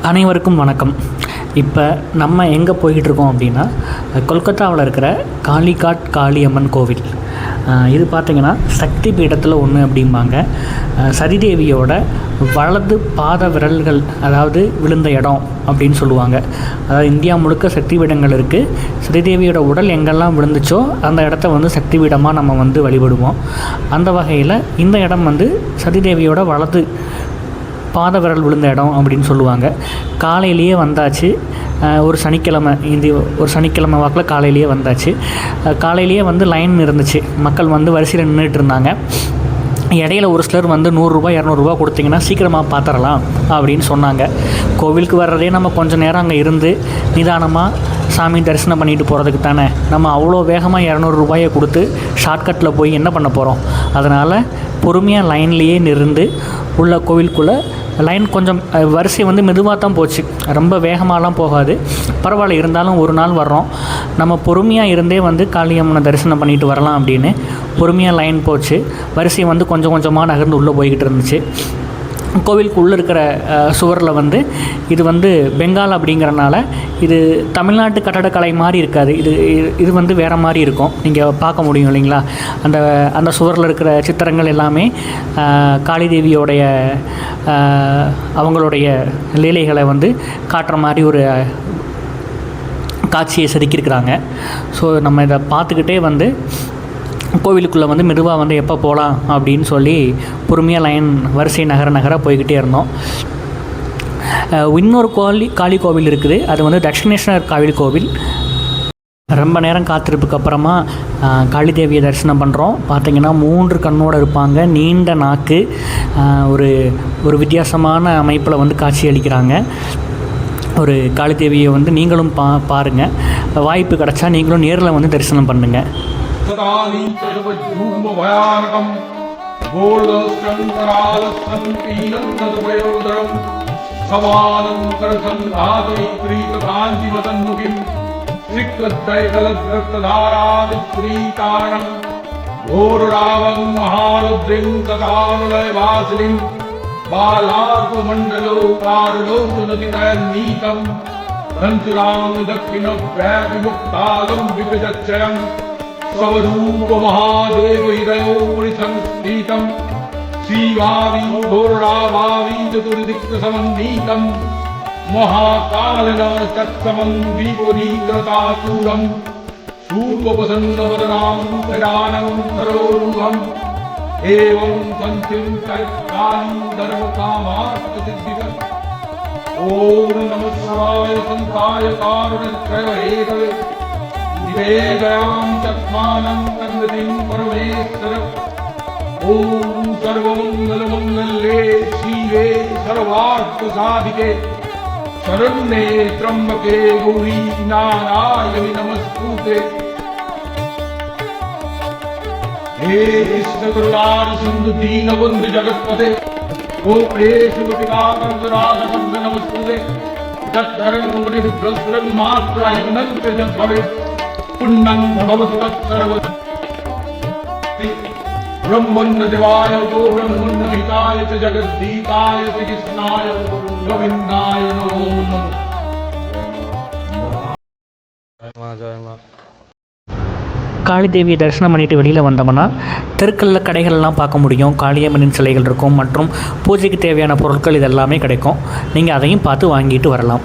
அனைவருக்கும் வணக்கம். இப்போ நம்ம எங்கே போய்கிட்டுருக்கோம் அப்படின்னா, கொல்கத்தாவில் இருக்கிற காளிகாட் காளியம்மன் கோவில். இது பார்த்திங்கன்னா சக்தி பீடத்தில் ஒன்று அப்படிம்பாங்க. சதிதேவியோட வலது பாத விரல்கள் அதாவது விழுந்த இடம் அப்படின்னு சொல்லுவாங்க. அதாவது இந்தியா முழுக்க சக்தி பீடங்கள் இருக்குது. சதிதேவியோட உடல் எங்கெல்லாம் விழுந்துச்சோ அந்த இடத்த சக்தி பீடமாக நம்ம வழிபடுவோம். அந்த வகையில் இந்த இடம் சதிதேவியோட வலது பாத விரல் விழுந்த இடம் அப்படின்னு சொல்லுவாங்க. காலையிலேயே வந்தாச்சு. ஒரு சனிக்கிழமை வாக்கில் காலையிலேயே வந்தாச்சு. காலையிலேயே லைன் இருந்துச்சு. மக்கள் வரிசையில் நின்றுட்டு இருந்தாங்க. இடையில ஒரு சிலர் 100 200 கொடுத்தீங்கன்னா சீக்கிரமாக பார்த்துடலாம் அப்படின்னு சொன்னாங்க. கோவிலுக்கு வர்றதே நம்ம கொஞ்சம் நேரம் அங்கே இருந்து நிதானமாக சாமி தரிசனம் பண்ணிட்டு போகிறதுக்கு தானே. நம்ம அவ்வளோ வேகமாக 200 கொடுத்து ஷார்ட்கட்டில் போய் என்ன பண்ண போகிறோம்? அதனால் பொறுமையாக லைன்லேயே நின்று உள்ள கோவிலுக்குள்ளே லைன் கொஞ்சம் வரிசை மெதுவாக தான் போச்சு. ரொம்ப வேகமாகலாம் போகாது. பரவாயில்ல, இருந்தாலும் ஒரு நாள் வர்றோம், நம்ம பொறுமையாக இருந்தே காளியம்மனை தரிசனம் பண்ணிட்டு வரலாம் அப்படின்னு பொறுமையாக லைன் போச்சு. வரிசை கொஞ்சம் கொஞ்சமாக நகர்ந்து உள்ளே போய்கிட்டு இருந்துச்சு. கோவிலுக்கு உள்ளே இருக்கிற சுவரில் இது பெங்கால் அப்படிங்கிறனால இது தமிழ்நாட்டு கட்டடக்கலை மாதிரி இருக்காது. இது வேறு மாதிரி இருக்கும். நீங்கள் பார்க்க முடியும் இல்லைங்களா? அந்த சுவரில் இருக்கிற சித்திரங்கள் எல்லாமே காளிதேவியோடைய அவங்களுடைய லீலைகளை காட்டுற மாதிரி ஒரு காட்சியை செதுக்கியிருக்கிறாங்க. ஸோ நம்ம இதை பார்த்துக்கிட்டே கோவிலுக்குள்ளே மெதுவாக எப்போ போகலாம் அப்படின்னு சொல்லி பொறுமையாக லைன் வரிசை நகர போய்கிட்டே இருந்தோம். இன்னொரு காளி கோவில் இருக்குது. அது தட்சிணேஸ்வரர் காளி கோவில். ரொம்ப நேரம் காத்திருப்புக்கு அப்புறமா காளி தேவியை தரிசனம் பண்ணுறோம். பார்த்திங்கன்னா 3 கண்ணோடு இருப்பாங்க. நீண்ட நாக்கு. ஒரு வித்தியாசமான அமைப்பில் காட்சி அளிக்கிறாங்க. ஒரு காளி தேவியை நீங்களும் பாருங்கள். வாய்ப்பு கிடச்சா நீங்களும் நேரில் தரிசனம் பண்ணுங்கள். स्वरूप महादेव हृदयो संस्थितं श्रीवावी घोरणावावी चतुर्दिक् समन्वितं महाकालन तत्समं विपुरीकृतासूरं सूर्वपसन्नवदनां गजानं सरोरुहम् एवं संचिन्तयत्कालीं धर्मकामार्थसिद्धिदम् ॐ नमः शिवाय संताय कारुण्यत्रयहेतवे निवेदयां चत्मानं तन्मतिं परमेश्वर ॐ सर्वमङ्गलमङ्गले शिवे सर्वार्थसाधिके शरण्ये त्र्यम्बके गौरी नारायणि नमस्तुते। हे कृष्ण करुणार सिंधु दीनबंधु जगत्पते गोपेश गोपिकाकंदराज नमस्तुते। तद्धरण मुनि ब्रह्मण मात्र अनंत जन भवे पुण्यं भवतु तत्सर्व ब्रह्मण्य देवाय गो ब्रह्मण्य हिताय च जगद्दीताय च कृष्णाय गोविन्दाय नमो नमः। காளி தேவியை தரிசனம் பண்ணிட்டு வெளியில் வந்தோம்னா தெருக்களில் கடைகள்லாம் பார்க்க முடியும். காளியம்மனின் சிலைகள் இருக்கும் மற்றும் பூஜைக்கு தேவையான பொருட்கள் இதெல்லாமே கிடைக்கும். நீங்கள் அதையும் பார்த்து வாங்கிட்டு வரலாம்.